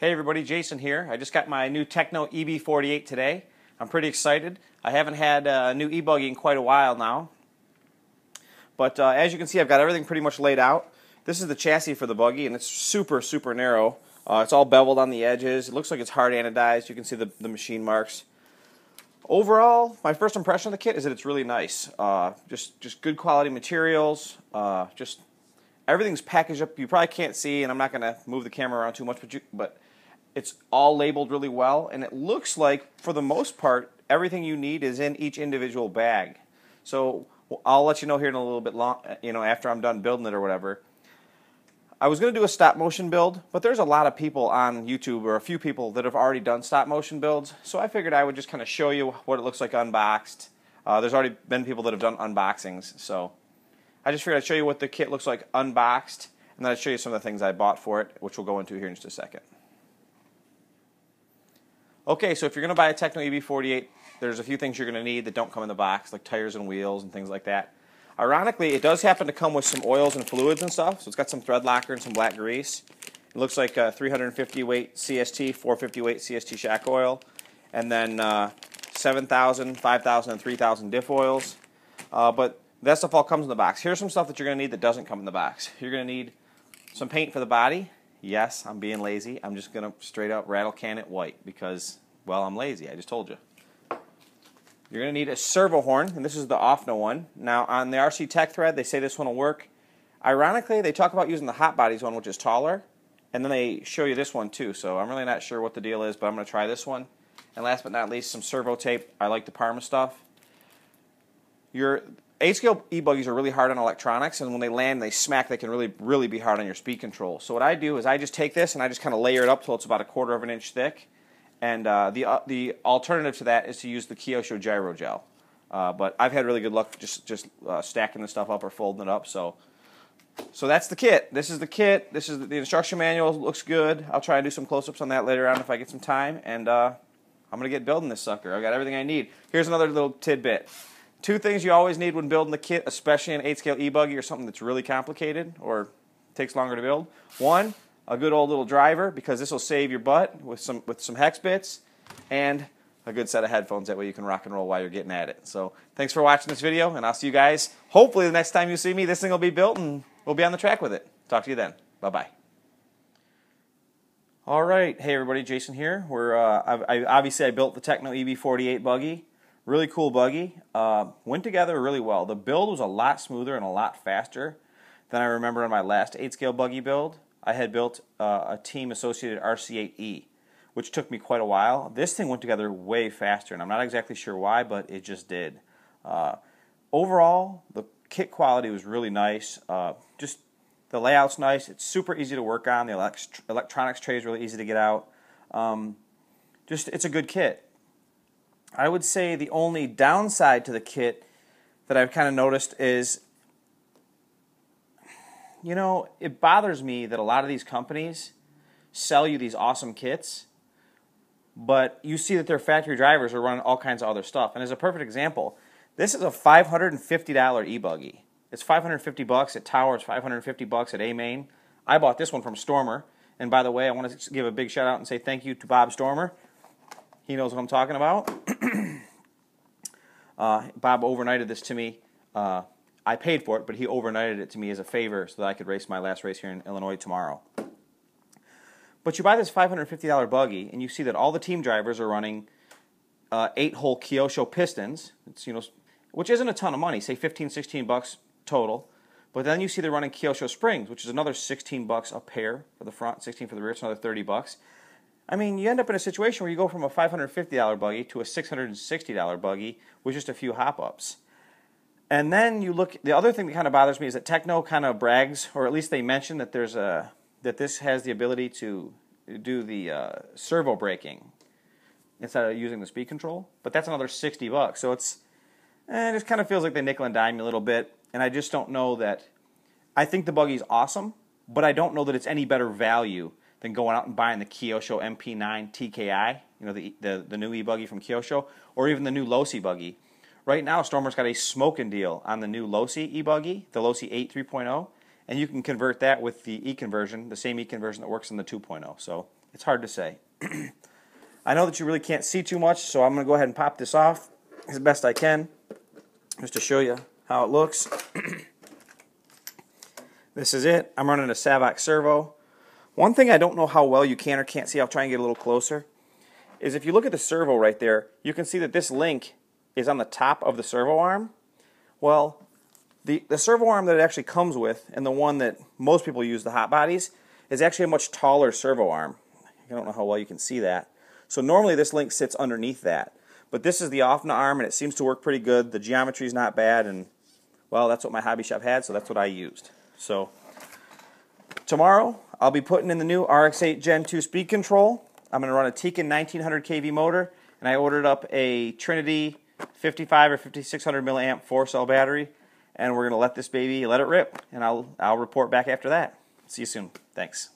Hey everybody, Jason here. I just got my new Techno EB48 today. I'm pretty excited. I haven't had a new e-buggy in quite a while now. But as you can see, I've got everything pretty much laid out. This is the chassis for the buggy, and it's super, super narrow. It's all beveled on the edges. It looks like it's hard anodized. You can see the machine marks. Overall, my first impression of the kit is that it's really nice. Just good quality materials. Just everything's packaged up. You probably can't see, and I'm not going to move the camera around too much, but it's all labeled really well, and it looks like, for the most part, everything you need is in each individual bag. So I'll let you know here in a little bit after I'm done building it or whatever. I was going to do a stop motion build, but there's a lot of people on YouTube, or a few people, that have already done stop motion builds, so I figured I would just kind of show you what it looks like unboxed. There's already been people that have done unboxings, so I just figured I'd show you what the kit looks like unboxed, and then I'd show you some of the things I bought for it, which we'll go into here in just a second. Okay, so if you're going to buy a Techno EB48, there's a few things you're going to need that don't come in the box, like tires and wheels and things like that. Ironically, it does happen to come with some oils and fluids and stuff, so it's got some thread locker and some black grease. It looks like 350 weight CST, 450 weight CST shock oil, and then 7,000, 5,000, and 3,000 diff oils. But that stuff all comes in the box. Here's some stuff that you're going to need that doesn't come in the box. You're going to need some paint for the body. Yes, I'm being lazy. I'm just going to straight up rattle can it white because, well, I'm lazy. I just told you. You're going to need a servo horn, and this is the OFNA one. Now, on the RC Tech thread, they say this one will work. Ironically, they talk about using the Hot Bodies one, which is taller, and then they show you this one too, so I'm really not sure what the deal is, but I'm going to try this one. And last but not least, some servo tape. I like the Parma stuff. Your 8-scale e-buggies are really hard on electronics, and when they land, they smack. They can really be hard on your speed control. So what I do is I just take this and I just kind of layer it up till it's about 1/4 of an inch thick. And the alternative to that is to use the Kyosho Gyro Gel. But I've had really good luck just stacking the stuff up or folding it up. So that's the kit. This is the kit. This is the instruction manual. Looks good. I'll try and do some close-ups on that later on if I get some time. And I'm going to get building this sucker. I've got everything I need. Here's another little tidbit. 2 things you always need when building the kit, especially an 8-scale e-buggy or something that's really complicated or takes longer to build. 1, a good old little driver, because this will save your butt with some hex bits, and a good set of headphones. That way you can rock and roll while you're getting at it. So thanks for watching this video, and I'll see you guys. Hopefully the next time you see me, this thing will be built, and we'll be on the track with it. Talk to you then. Bye-bye. All right. Hey, everybody. Jason here. Obviously, I built the Techno EB48 buggy. Really cool buggy. Went together really well. The build was a lot smoother and a lot faster than I remember on my last 8-scale buggy build. I had built a Team Associated RC8E, which took me quite a while. This thing went together way faster, and I'm not exactly sure why, but it just did. Overall, the kit quality was really nice. Just the layout's nice. It's super easy to work on. The electronics tray is really easy to get out. It's a good kit. I would say the only downside to the kit that I've kind of noticed is, it bothers me that a lot of these companies sell you these awesome kits, but you see that their factory drivers are running all kinds of other stuff. And as a perfect example, this is a $550 e-buggy. It's $550 at Tower. It's $550 at A-Main. I bought this one from Stormer. And by the way, I want to give a big shout out and say thank you to Bob Stormer. He knows what I'm talking about. Bob overnighted this to me. I paid for it, but he overnighted it to me as a favor so that I could race my last race here in Illinois tomorrow. But you buy this $550 buggy, and you see that all the team drivers are running 8-hole Kyosho pistons, which isn't a ton of money, say $15, $16 total. But then you see they're running Kyosho springs, which is another $16 a pair for the front, $16 for the rear, it's another $30. I mean, you end up in a situation where you go from a $550 buggy to a $660 buggy with just a few hop-ups. And then you look, the other thing that kind of bothers me is that Techno kind of brags, or at least they mention that that this has the ability to do the servo braking instead of using the speed control. But that's another $60. So it just kind of feels like they nickel and dime you a little bit. And I just don't know that. I think the buggy's awesome, but I don't know that it's any better value than going out and buying the Kyosho MP9 TKI, the new e-buggy from Kyosho, or even the new Losi buggy. Right now, Stormer's got a smoking deal on the new Losi e-buggy, the Losi 8 3.0, and you can convert that with the e-conversion, the same e-conversion that works in the 2.0. So It's hard to say. I know that you really can't see too much, so I'm going to go ahead and pop this off as best I can, just to show you how it looks. This is it. I'm running a Savox servo. One thing I don't know how well you can or can't see, I'll try and get a little closer, is if you look at the servo right there, you can see that this link is on the top of the servo arm. Well, the servo arm that it actually comes with, and the one that most people use, the hot bodies, is actually a much taller servo arm. I don't know how well you can see that. So normally this link sits underneath that. But this is the OFNA arm, and it seems to work pretty good. The geometry is not bad, and, well, that's what my hobby shop had, so that's what I used. So tomorrow, I'll be putting in the new RX-8 Gen 2 speed control. I'm going to run a Tekin 1900 kV motor, and I ordered up a Trinity 55 or 5600 milliamp 4-cell battery, and we're going to let this baby, let it rip, and I'll report back after that. See you soon. Thanks.